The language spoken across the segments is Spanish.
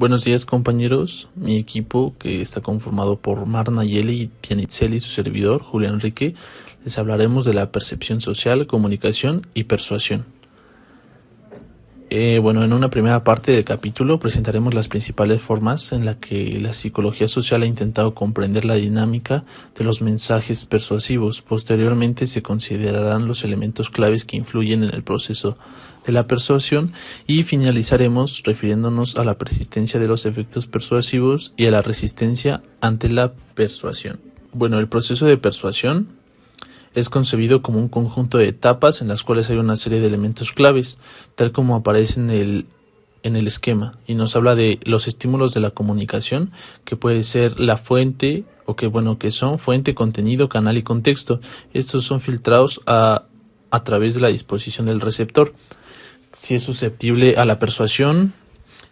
Buenos días, compañeros. Mi equipo, que está conformado por Mar Nayeli, Tianitzel y su servidor, Julián Enrique, les hablaremos de la percepción social, comunicación y persuasión. En una primera parte del capítulo presentaremos las principales formas en las que la psicología social ha intentado comprender la dinámica de los mensajes persuasivos. Posteriormente se considerarán los elementos claves que influyen en el proceso de la persuasión y finalizaremos refiriéndonos a la persistencia de los efectos persuasivos y a la resistencia ante la persuasión. El proceso de persuasión es concebido como un conjunto de etapas en las cuales hay una serie de elementos claves, tal como aparece en el esquema, y nos habla de los estímulos de la comunicación, que puede ser la fuente, que son fuente, contenido, canal y contexto. Estos son filtrados a través de la disposición del receptor, si es susceptible a la persuasión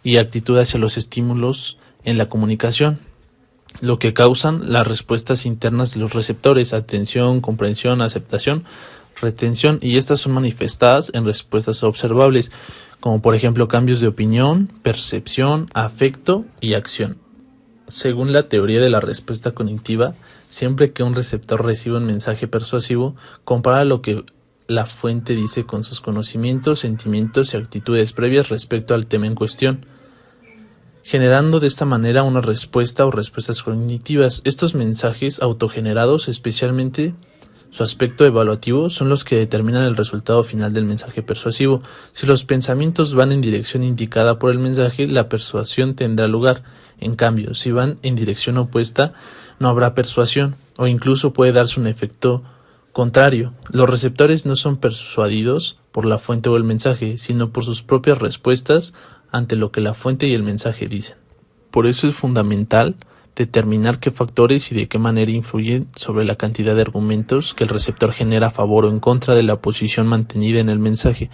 y actitud hacia los estímulos en la comunicación, lo que causan las respuestas internas de los receptores: atención, comprensión, aceptación, retención, y estas son manifestadas en respuestas observables, como por ejemplo cambios de opinión, percepción, afecto y acción. Según la teoría de la respuesta cognitiva, siempre que un receptor recibe un mensaje persuasivo, compara lo que la fuente dice con sus conocimientos, sentimientos y actitudes previas respecto al tema en cuestión, generando de esta manera una respuesta o respuestas cognitivas. Estos mensajes autogenerados, especialmente su aspecto evaluativo, son los que determinan el resultado final del mensaje persuasivo. Si los pensamientos van en dirección indicada por el mensaje, la persuasión tendrá lugar. En cambio, si van en dirección opuesta, no habrá persuasión, o incluso puede darse un efecto contrario. Los receptores no son persuadidos por la fuente o el mensaje, sino por sus propias respuestas ante lo que la fuente y el mensaje dicen. Por eso es fundamental determinar qué factores y de qué manera influyen sobre la cantidad de argumentos que el receptor genera a favor o en contra de la posición mantenida en el mensaje.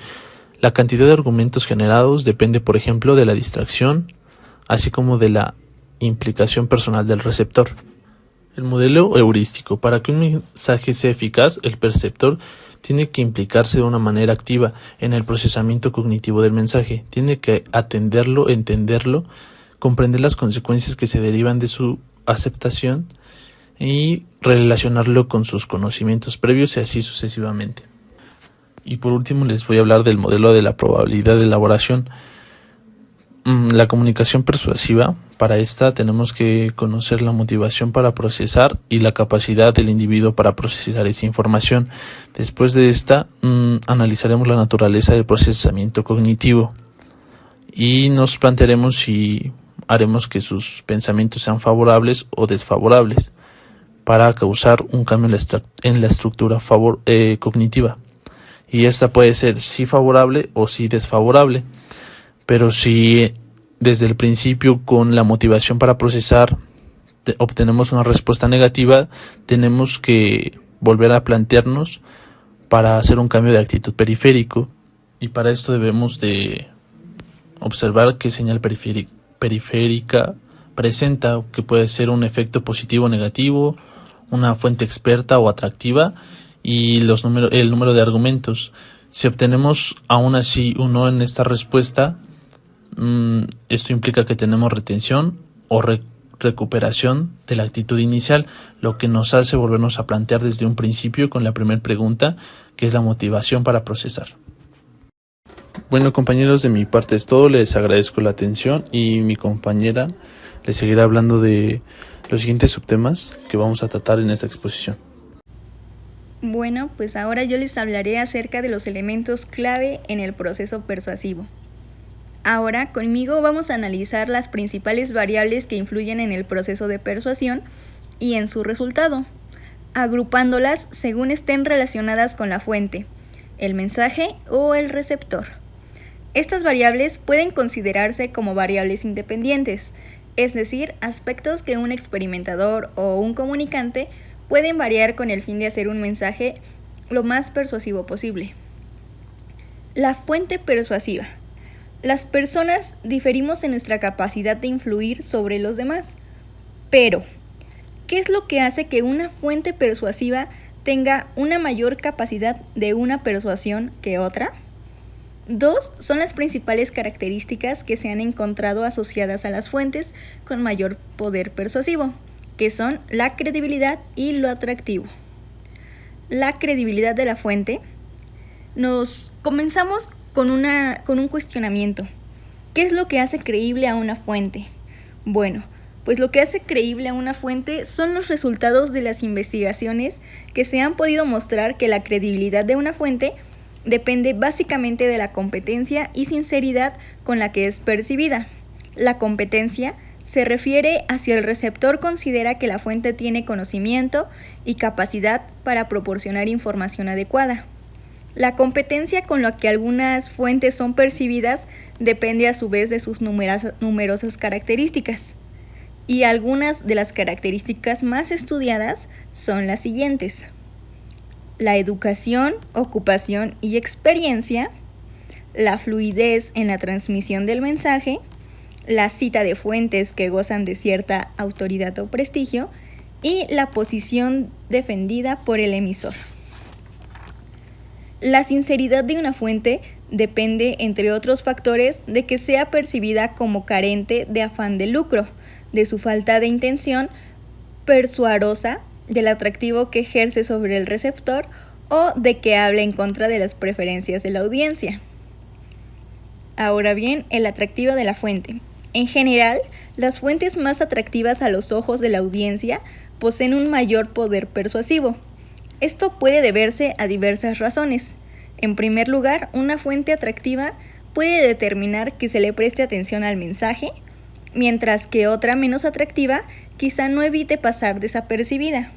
La cantidad de argumentos generados depende, por ejemplo, de la distracción, así como de la implicación personal del receptor. El modelo heurístico. Para que un mensaje sea eficaz, el perceptor tiene que implicarse de una manera activa en el procesamiento cognitivo del mensaje. Tiene que atenderlo, entenderlo, comprender las consecuencias que se derivan de su aceptación y relacionarlo con sus conocimientos previos y así sucesivamente. Y por último les voy a hablar del modelo de la probabilidad de elaboración. La comunicación persuasiva, para esta tenemos que conocer la motivación para procesar y la capacidad del individuo para procesar esa información. Después de esta, analizaremos la naturaleza del procesamiento cognitivo y nos plantearemos si haremos que sus pensamientos sean favorables o desfavorables para causar un cambio en la estructura cognitiva. Y esta puede ser sí favorable o sí desfavorable. Pero si desde el principio, con la motivación para procesar, obtenemos una respuesta negativa, tenemos que volver a plantearnos para hacer un cambio de actitud periférico. Y para esto debemos de observar qué señal periférica presenta, que puede ser un efecto positivo o negativo, una fuente experta o atractiva, y el número de argumentos. Si obtenemos aún así un no en esta respuesta, esto implica que tenemos retención o recuperación de la actitud inicial, lo que nos hace volvernos a plantear desde un principio con la primera pregunta, que es la motivación para procesar. Compañeros, de mi parte es todo. Les agradezco la atención y mi compañera les seguirá hablando de los siguientes subtemas que vamos a tratar en esta exposición. Pues ahora yo les hablaré acerca de los elementos clave en el proceso persuasivo. Ahora conmigo vamos a analizar las principales variables que influyen en el proceso de persuasión y en su resultado, agrupándolas según estén relacionadas con la fuente, el mensaje o el receptor. Estas variables pueden considerarse como variables independientes, es decir, aspectos que un experimentador o un comunicante pueden variar con el fin de hacer un mensaje lo más persuasivo posible. La fuente persuasiva. Las personas diferimos en nuestra capacidad de influir sobre los demás, pero ¿qué es lo que hace que una fuente persuasiva tenga una mayor capacidad de una persuasión que otra? 2 son las principales características que se han encontrado asociadas a las fuentes con mayor poder persuasivo, que son la credibilidad y lo atractivo. La credibilidad de la fuente. Nos comenzamos con un cuestionamiento. ¿Qué es lo que hace creíble a una fuente? Bueno, pues lo que hace creíble a una fuente son los resultados de las investigaciones que se han podido mostrar que la credibilidad de una fuente depende básicamente de la competencia y sinceridad con la que es percibida. La competencia se refiere a si el receptor considera que la fuente tiene conocimiento y capacidad para proporcionar información adecuada. La competencia con la que algunas fuentes son percibidas depende a su vez de sus numerosas características. Y algunas de las características más estudiadas son las siguientes: la educación, ocupación y experiencia, la fluidez en la transmisión del mensaje, la cita de fuentes que gozan de cierta autoridad o prestigio y la posición defendida por el emisor. La sinceridad de una fuente depende, entre otros factores, de que sea percibida como carente de afán de lucro, de su falta de intención persuarosa, del atractivo que ejerce sobre el receptor o de que hable en contra de las preferencias de la audiencia. Ahora bien, el atractivo de la fuente. En general, las fuentes más atractivas a los ojos de la audiencia poseen un mayor poder persuasivo. Esto puede deberse a diversas razones. En primer lugar, una fuente atractiva puede determinar que se le preste atención al mensaje, mientras que otra menos atractiva quizá no evite pasar desapercibida.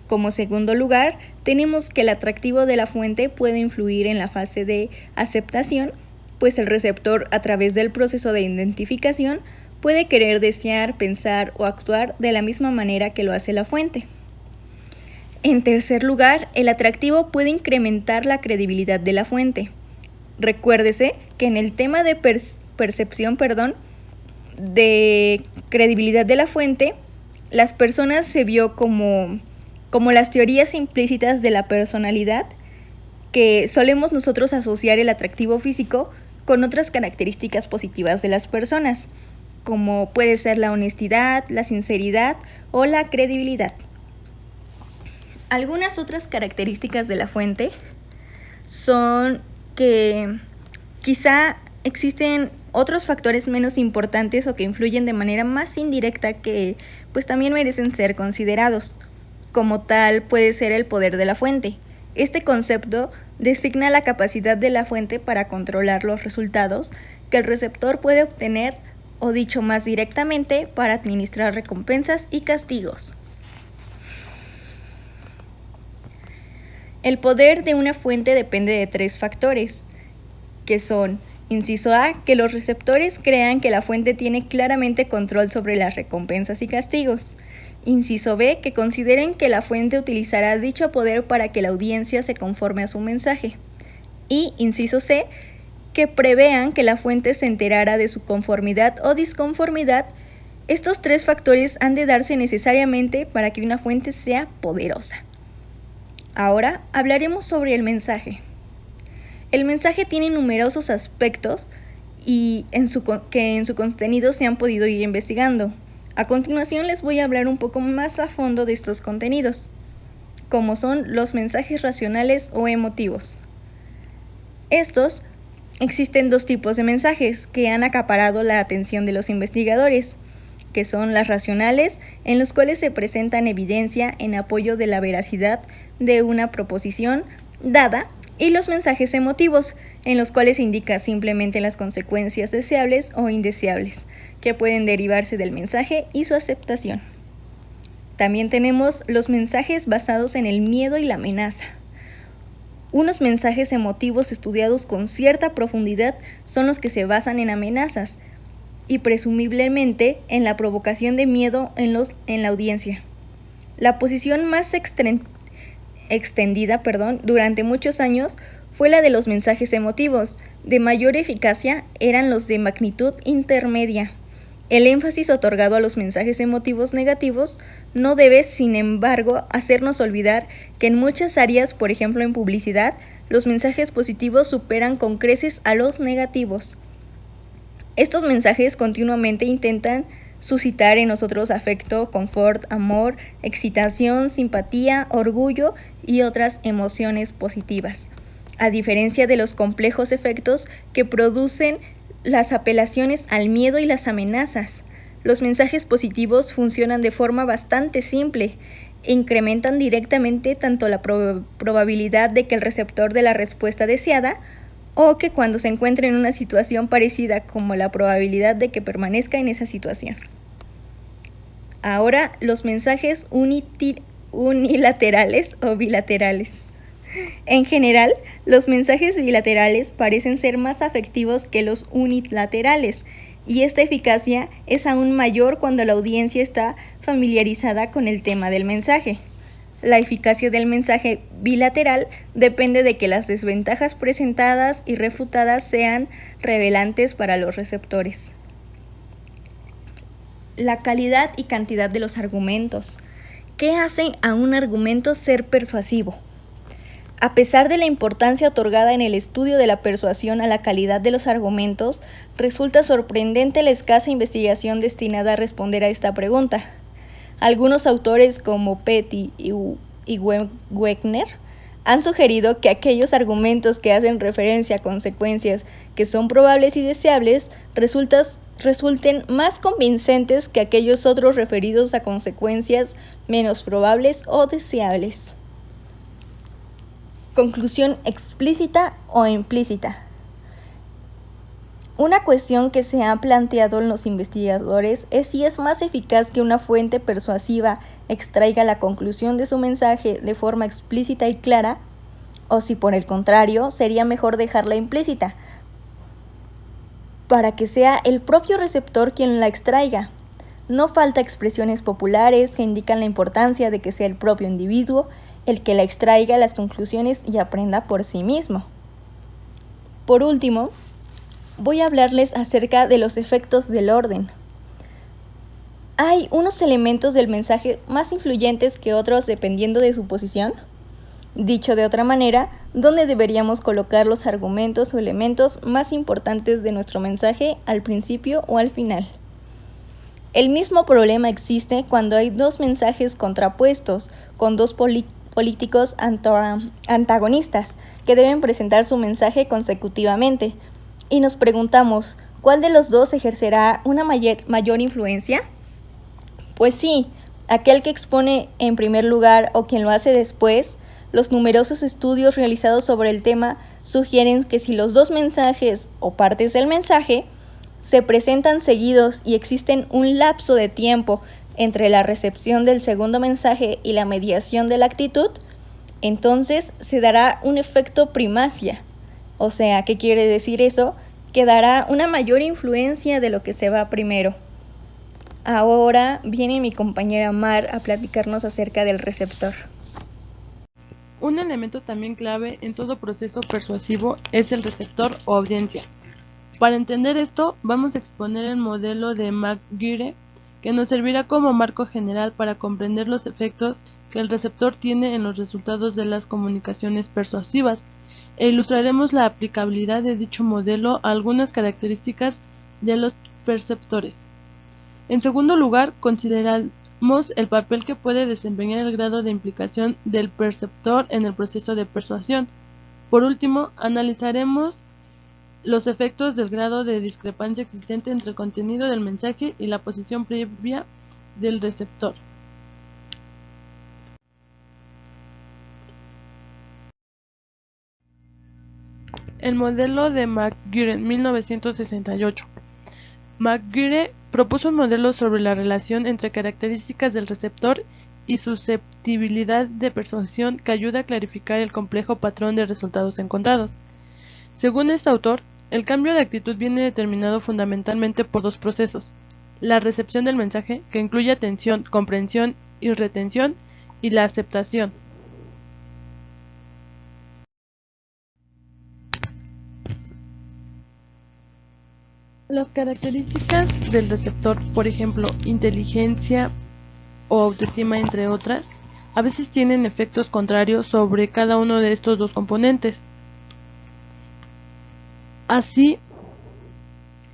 Como segundo lugar, tenemos que el atractivo de la fuente puede influir en la fase de aceptación, pues el receptor, a través del proceso de identificación, puede querer desear, pensar o actuar de la misma manera que lo hace la fuente. En tercer lugar, el atractivo puede incrementar la credibilidad de la fuente. Recuérdese que en el tema de percepción de credibilidad de la fuente, las personas se vio como las teorías implícitas de la personalidad, que solemos nosotros asociar el atractivo físico con otras características positivas de las personas, como puede ser la honestidad, la sinceridad o la credibilidad. Algunas otras características de la fuente son que quizá existen otros factores menos importantes o que influyen de manera más indirecta que pues también merecen ser considerados. Como tal puede ser el poder de la fuente. Este concepto designa la capacidad de la fuente para controlar los resultados que el receptor puede obtener, o dicho más directamente, para administrar recompensas y castigos. El poder de una fuente depende de 3 factores, que son: inciso A, que los receptores crean que la fuente tiene claramente control sobre las recompensas y castigos. Inciso B, que consideren que la fuente utilizará dicho poder para que la audiencia se conforme a su mensaje. Y inciso C, que prevean que la fuente se enterara de su conformidad o disconformidad. Estos 3 factores han de darse necesariamente para que una fuente sea poderosa. Ahora hablaremos sobre el mensaje. El mensaje tiene numerosos aspectos que en su contenido se han podido ir investigando. A continuación les voy a hablar un poco más a fondo de estos contenidos, como son los mensajes racionales o emotivos. Existen 2 tipos de mensajes que han acaparado la atención de los investigadores, que son las racionales, en los cuales se presentan evidencia en apoyo de la veracidad de una proposición dada, y los mensajes emotivos, en los cuales se indica simplemente las consecuencias deseables o indeseables que pueden derivarse del mensaje y su aceptación. También tenemos los mensajes basados en el miedo y la amenaza. Unos mensajes emotivos estudiados con cierta profundidad son los que se basan en amenazas y presumiblemente en la provocación de miedo en la audiencia. La posición más extendida durante muchos años fue la de los mensajes emotivos. De mayor eficacia eran los de magnitud intermedia, El énfasis otorgado a los mensajes emotivos negativos no debe, sin embargo, hacernos olvidar que en muchas áreas, por ejemplo en publicidad, los mensajes positivos superan con creces a los negativos. Estos mensajes continuamente intentan suscitar en nosotros afecto, confort, amor, excitación, simpatía, orgullo y otras emociones positivas, a diferencia de los complejos efectos que producen las apelaciones al miedo y las amenazas. Los mensajes positivos funcionan de forma bastante simple e incrementan directamente tanto la probabilidad de que el receptor de la respuesta deseada o que cuando se encuentre en una situación parecida como la probabilidad de que permanezca en esa situación. Ahora, los mensajes unilaterales o bilaterales. En general, los mensajes bilaterales parecen ser más afectivos que los unilaterales, y esta eficacia es aún mayor cuando la audiencia está familiarizada con el tema del mensaje. La eficacia del mensaje bilateral depende de que las desventajas presentadas y refutadas sean revelantes para los receptores. La calidad y cantidad de los argumentos. ¿Qué hace a un argumento ser persuasivo? A pesar de la importancia otorgada en el estudio de la persuasión a la calidad de los argumentos, resulta sorprendente la escasa investigación destinada a responder a esta pregunta. Algunos autores como Petty y Wegner han sugerido que aquellos argumentos que hacen referencia a consecuencias que son probables y deseables resulten más convincentes que aquellos otros referidos a consecuencias menos probables o deseables. Conclusión explícita o implícita. Una cuestión que se ha planteado en los investigadores es si es más eficaz que una fuente persuasiva extraiga la conclusión de su mensaje de forma explícita y clara, o si por el contrario sería mejor dejarla implícita, para que sea el propio receptor quien la extraiga. No falta expresiones populares que indican la importancia de que sea el propio individuo el que la extraiga las conclusiones y aprenda por sí mismo. Por último, voy a hablarles acerca de los efectos del orden. ¿Hay unos elementos del mensaje más influyentes que otros dependiendo de su posición? Dicho de otra manera, ¿dónde deberíamos colocar los argumentos o elementos más importantes de nuestro mensaje al principio o al final? El mismo problema existe cuando hay dos mensajes contrapuestos, con dos políticos antagonistas que deben presentar su mensaje consecutivamente, y nos preguntamos, ¿cuál de los dos ejercerá una mayor influencia? Pues sí, aquel que expone en primer lugar o quien lo hace después. Los numerosos estudios realizados sobre el tema sugieren que si los dos mensajes o partes del mensaje se presentan seguidos y existen un lapso de tiempo entre la recepción del segundo mensaje y la mediación de la actitud, entonces se dará un efecto primacia. O sea, ¿qué quiere decir eso? Que dará una mayor influencia de lo que se va primero. Ahora viene mi compañera Mar a platicarnos acerca del receptor. Un elemento también clave en todo proceso persuasivo es el receptor o audiencia. Para entender esto, vamos a exponer el modelo de McGuire, que nos servirá como marco general para comprender los efectos que el receptor tiene en los resultados de las comunicaciones persuasivas, e ilustraremos la aplicabilidad de dicho modelo a algunas características de los perceptores. En segundo lugar, consideramos el papel que puede desempeñar el grado de implicación del perceptor en el proceso de persuasión. Por último, analizaremos los efectos del grado de discrepancia existente entre el contenido del mensaje y la posición previa del receptor. El modelo de McGuire, 1968. McGuire propuso un modelo sobre la relación entre características del receptor y susceptibilidad de persuasión que ayuda a clarificar el complejo patrón de resultados encontrados. Según este autor, el cambio de actitud viene determinado fundamentalmente por dos procesos: la recepción del mensaje, que incluye atención, comprensión y retención, y la aceptación. Las características del receptor, por ejemplo, inteligencia o autoestima, entre otras, a veces tienen efectos contrarios sobre cada uno de estos dos componentes. Así,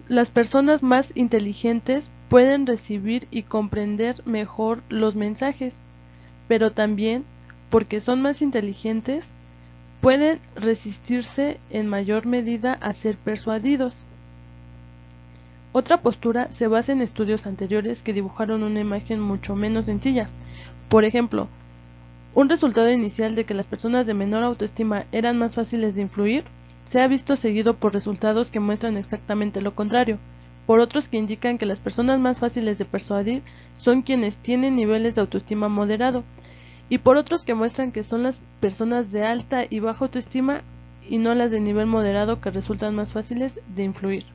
las personas más inteligentes pueden recibir y comprender mejor los mensajes, pero también, porque son más inteligentes, pueden resistirse en mayor medida a ser persuadidos. Otra postura se basa en estudios anteriores que dibujaron una imagen mucho menos sencilla. Por ejemplo, un resultado inicial de que las personas de menor autoestima eran más fáciles de influir se ha visto seguido por resultados que muestran exactamente lo contrario, por otros que indican que las personas más fáciles de persuadir son quienes tienen niveles de autoestima moderado, y por otros que muestran que son las personas de alta y baja autoestima y no las de nivel moderado que resultan más fáciles de influir.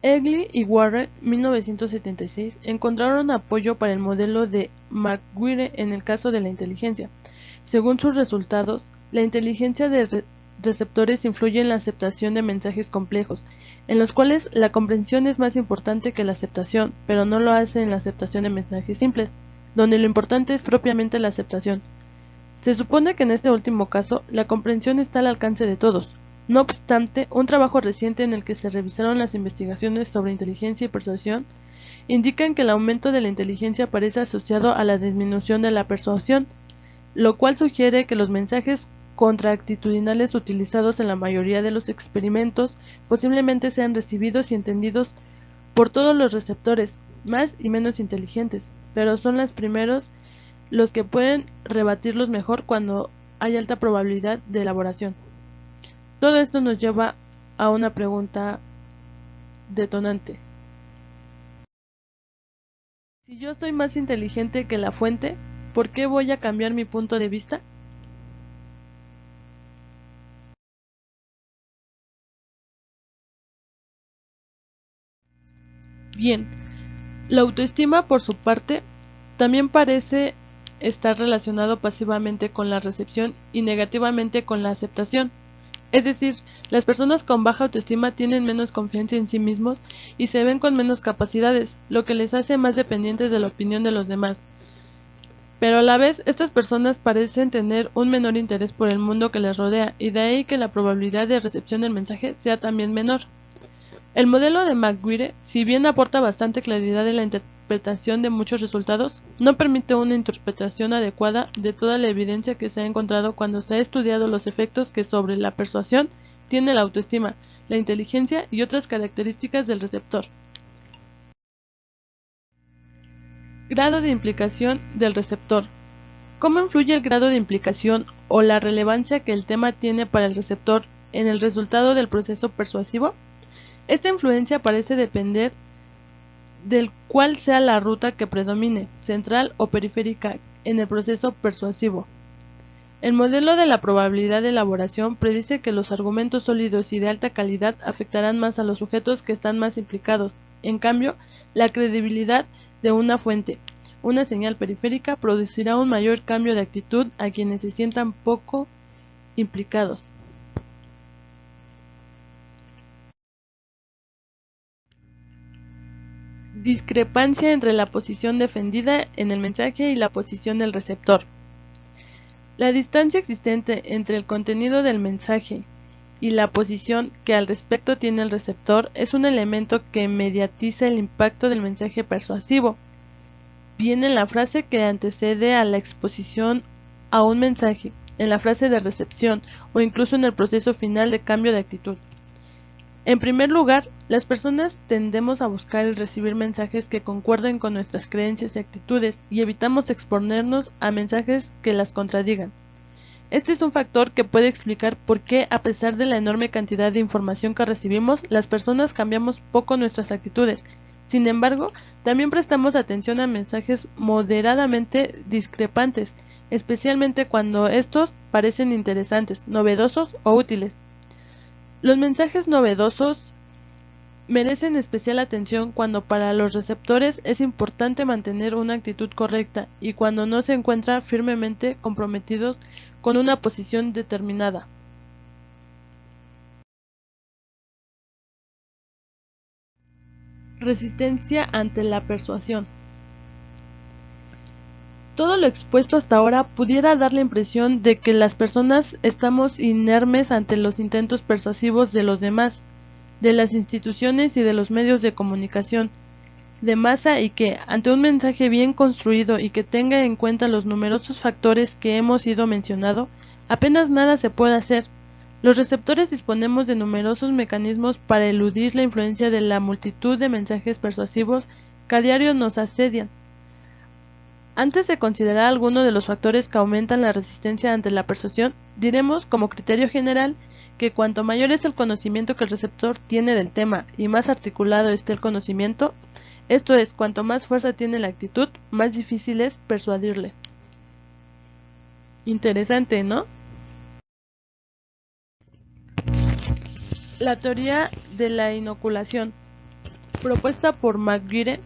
Egli y Warren, 1976, encontraron apoyo para el modelo de McGuire en el caso de la inteligencia. Según sus resultados, la inteligencia de receptores influye en la aceptación de mensajes complejos, en los cuales la comprensión es más importante que la aceptación, pero no lo hace en la aceptación de mensajes simples, donde lo importante es propiamente la aceptación. Se supone que en este último caso, la comprensión está al alcance de todos. No obstante, un trabajo reciente en el que se revisaron las investigaciones sobre inteligencia y persuasión indican que el aumento de la inteligencia parece asociado a la disminución de la persuasión, lo cual sugiere que los mensajes contraactitudinales utilizados en la mayoría de los experimentos posiblemente sean recibidos y entendidos por todos los receptores, más y menos inteligentes, pero son los primeros los que pueden rebatirlos mejor cuando hay alta probabilidad de elaboración. Todo esto nos lleva a una pregunta detonante. Si yo soy más inteligente que la fuente, ¿por qué voy a cambiar mi punto de vista? Bien, la autoestima, por su parte, también parece estar relacionado pasivamente con la recepción y negativamente con la aceptación. Es decir, las personas con baja autoestima tienen menos confianza en sí mismos y se ven con menos capacidades, lo que les hace más dependientes de la opinión de los demás. Pero a la vez, estas personas parecen tener un menor interés por el mundo que les rodea, y de ahí que la probabilidad de recepción del mensaje sea también menor. El modelo de McGuire, si bien aporta bastante claridad en la interpretación de muchos resultados, no permite una interpretación adecuada de toda la evidencia que se ha encontrado cuando se ha estudiado los efectos que sobre la persuasión tiene la autoestima, la inteligencia y otras características del receptor. Grado de implicación del receptor. ¿Cómo influye el grado de implicación o la relevancia que el tema tiene para el receptor en el resultado del proceso persuasivo? Esta influencia parece depender del cual sea la ruta que predomine, central o periférica, en el proceso persuasivo. El modelo de la probabilidad de elaboración predice que los argumentos sólidos y de alta calidad afectarán más a los sujetos que están más implicados. En cambio, la credibilidad de una fuente, una señal periférica, producirá un mayor cambio de actitud a quienes se sientan poco implicados. Discrepancia entre la posición defendida en el mensaje y la posición del receptor. La distancia existente entre el contenido del mensaje y la posición que al respecto tiene el receptor es un elemento que mediatiza el impacto del mensaje persuasivo, bien en la frase que antecede a la exposición a un mensaje, en la frase de recepción o incluso en el proceso final de cambio de actitud. En primer lugar, las personas tendemos a buscar y recibir mensajes que concuerden con nuestras creencias y actitudes y evitamos exponernos a mensajes que las contradigan. Este es un factor que puede explicar por qué, a pesar de la enorme cantidad de información que recibimos, las personas cambiamos poco nuestras actitudes. Sin embargo, también prestamos atención a mensajes moderadamente discrepantes, especialmente cuando estos parecen interesantes, novedosos o útiles. Los mensajes novedosos merecen especial atención cuando para los receptores es importante mantener una actitud correcta y cuando no se encuentran firmemente comprometidos con una posición determinada. Resistencia ante la persuasión. Todo lo expuesto hasta ahora pudiera dar la impresión de que las personas estamos inermes ante los intentos persuasivos de los demás, de las instituciones y de los medios de comunicación de masa, y que, ante un mensaje bien construido y que tenga en cuenta los numerosos factores que hemos ido mencionando, apenas nada se puede hacer. Los receptores disponemos de numerosos mecanismos para eludir la influencia de la multitud de mensajes persuasivos que a diario nos asedian. Antes de considerar algunos de los factores que aumentan la resistencia ante la persuasión, diremos como criterio general que cuanto mayor es el conocimiento que el receptor tiene del tema y más articulado esté el conocimiento, esto es, cuanto más fuerza tiene la actitud, más difícil es persuadirle. Interesante, ¿no? La teoría de la inoculación, propuesta por McGuire,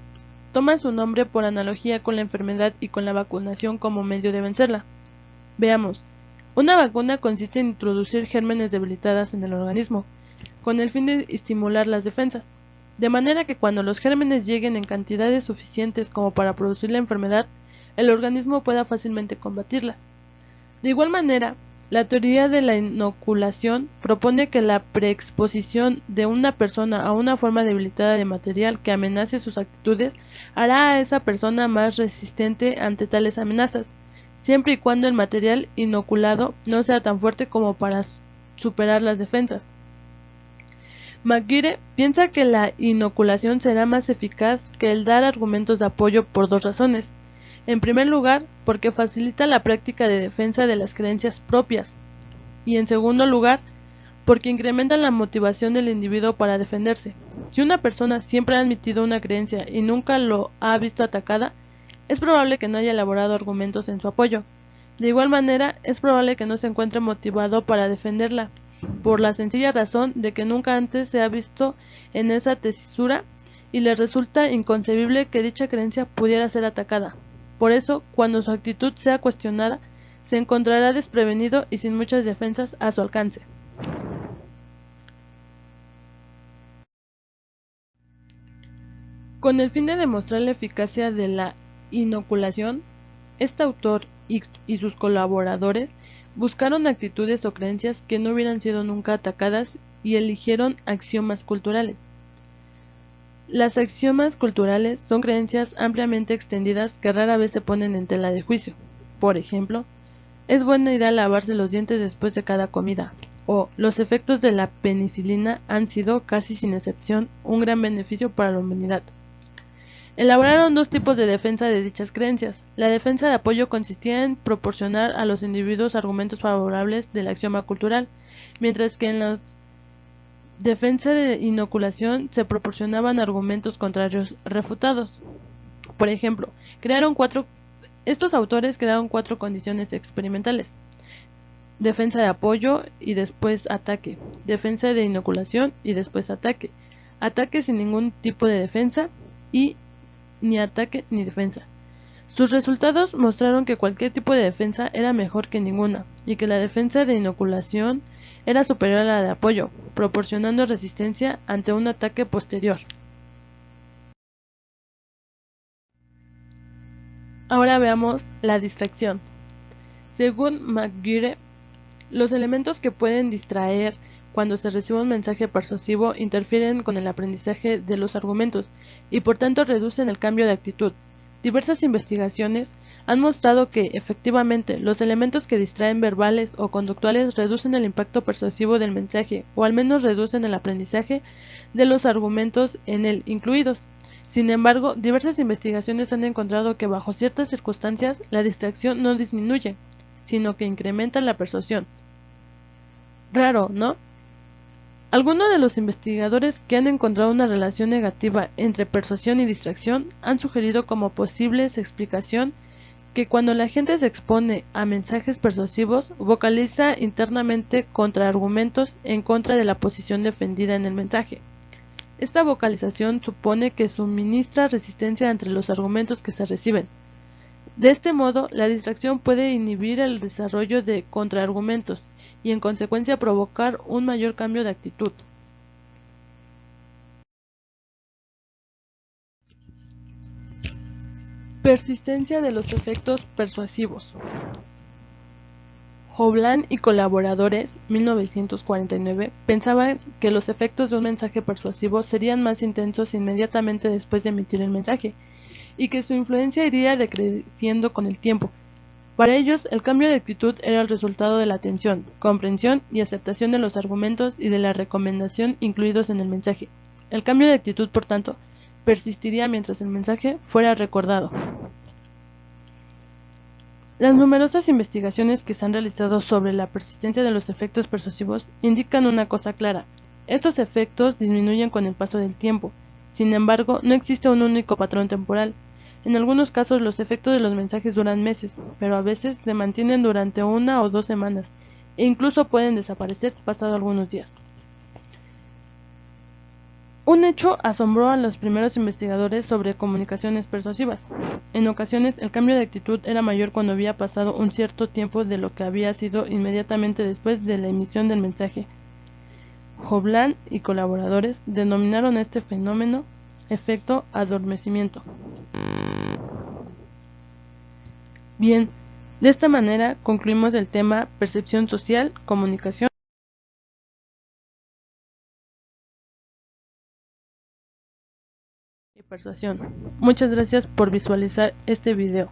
toma su nombre por analogía con la enfermedad y con la vacunación como medio de vencerla. Veamos. Una vacuna consiste en introducir gérmenes debilitadas en el organismo, con el fin de estimular las defensas, de manera que cuando los gérmenes lleguen en cantidades suficientes como para producir la enfermedad, el organismo pueda fácilmente combatirla. De igual manera, la teoría de la inoculación propone que la preexposición de una persona a una forma debilitada de material que amenace sus actitudes hará a esa persona más resistente ante tales amenazas, siempre y cuando el material inoculado no sea tan fuerte como para superar las defensas. McGuire piensa que la inoculación será más eficaz que el dar argumentos de apoyo por dos razones. En primer lugar, porque facilita la práctica de defensa de las creencias propias, y en segundo lugar, porque incrementa la motivación del individuo para defenderse. Si una persona siempre ha admitido una creencia y nunca lo ha visto atacada, es probable que no haya elaborado argumentos en su apoyo. De igual manera, es probable que no se encuentre motivado para defenderla, por la sencilla razón de que nunca antes se ha visto en esa tesisura y le resulta inconcebible que dicha creencia pudiera ser atacada. Por eso, cuando su actitud sea cuestionada, se encontrará desprevenido y sin muchas defensas a su alcance. Con el fin de demostrar la eficacia de la inoculación, este autor y sus colaboradores buscaron actitudes o creencias que no hubieran sido nunca atacadas y eligieron axiomas culturales. Las axiomas culturales son creencias ampliamente extendidas que rara vez se ponen en tela de juicio. Por ejemplo, es buena idea lavarse los dientes después de cada comida, o los efectos de la penicilina han sido, casi sin excepción, un gran beneficio para la humanidad. Elaboraron dos tipos de defensa de dichas creencias. La defensa de apoyo consistía en proporcionar a los individuos argumentos favorables del axioma cultural, mientras que en la defensa de inoculación se proporcionaban argumentos contrarios refutados. Por ejemplo, estos autores crearon 4 condiciones experimentales: defensa de apoyo y después ataque, defensa de inoculación y después ataque, ataque sin ningún tipo de defensa y ni ataque ni defensa. Sus resultados mostraron que cualquier tipo de defensa era mejor que ninguna, y que la defensa de inoculación era superior a la de apoyo, proporcionando resistencia ante un ataque posterior. Ahora veamos la distracción. Según McGuire, los elementos que pueden distraer cuando se recibe un mensaje persuasivo interfieren con el aprendizaje de los argumentos y por tanto reducen el cambio de actitud. Diversas investigaciones han mostrado que, efectivamente, los elementos que distraen verbales o conductuales reducen el impacto persuasivo del mensaje, o al menos reducen el aprendizaje de los argumentos en él incluidos. Sin embargo, diversas investigaciones han encontrado que bajo ciertas circunstancias la distracción no disminuye, sino que incrementa la persuasión. Raro, ¿no? Algunos de los investigadores que han encontrado una relación negativa entre persuasión y distracción han sugerido como posibles explicación que cuando la gente se expone a mensajes persuasivos, vocaliza internamente contraargumentos en contra de la posición defendida en el mensaje. Esta vocalización supone que suministra resistencia entre los argumentos que se reciben. De este modo, la distracción puede inhibir el desarrollo de contraargumentos y en consecuencia provocar un mayor cambio de actitud. Persistencia de los efectos persuasivos. Hovland y colaboradores, 1949, pensaban que los efectos de un mensaje persuasivo serían más intensos inmediatamente después de emitir el mensaje, y que su influencia iría decreciendo con el tiempo. Para ellos, el cambio de actitud era el resultado de la atención, comprensión y aceptación de los argumentos y de la recomendación incluidos en el mensaje. El cambio de actitud, por tanto, persistiría mientras el mensaje fuera recordado. Las numerosas investigaciones que se han realizado sobre la persistencia de los efectos persuasivos indican una cosa clara: estos efectos disminuyen con el paso del tiempo. Sin embargo, no existe un único patrón temporal. En algunos casos los efectos de los mensajes duran meses, pero a veces se mantienen durante 1 o 2 semanas, e incluso pueden desaparecer pasado algunos días. Un hecho asombró a los primeros investigadores sobre comunicaciones persuasivas. En ocasiones, el cambio de actitud era mayor cuando había pasado un cierto tiempo de lo que había sido inmediatamente después de la emisión del mensaje. Hovland y colaboradores denominaron este fenómeno efecto adormecimiento. Bien, de esta manera concluimos el tema percepción social, comunicación y persuasión. Muchas gracias por visualizar este video.